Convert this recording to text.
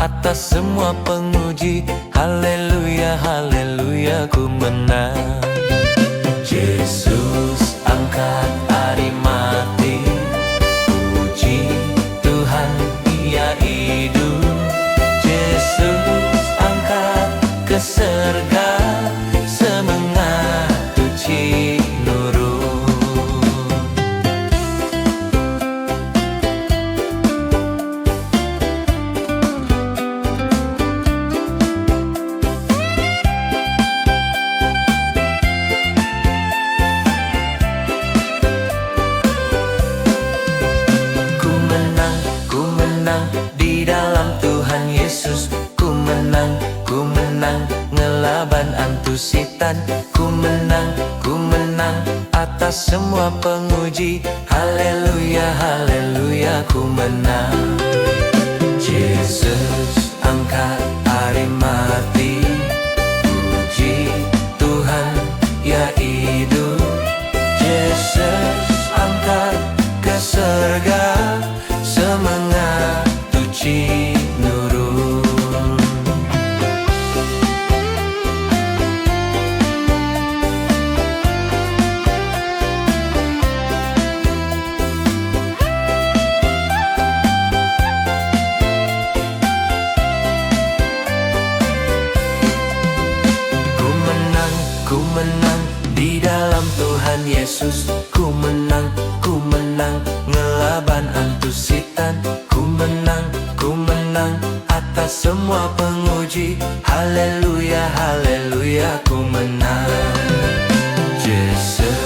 atas semua penguji. Haleluya, haleluya, ku menang. Yesus angkat hari mati, puji Tuhan Ia hidup. Yesus angkat ke surga, semangat tuci nurun. Ku menang di dalam Tuhan Yesus. Ku menang ngelaban antu setan. Ku menang atas semua penguji. Haleluya, haleluya, ku menang. Yesus angkat hari mati, puji Tuhan Ia hidup. Yesus angkat ke surga, semangat tuci nurun. Ku menang di dalam Tuhan Yesus. Ku menang ngelaban antu setan. Ku menang atas semua penguji. Haleluya, haleluya, ku menang. Yesus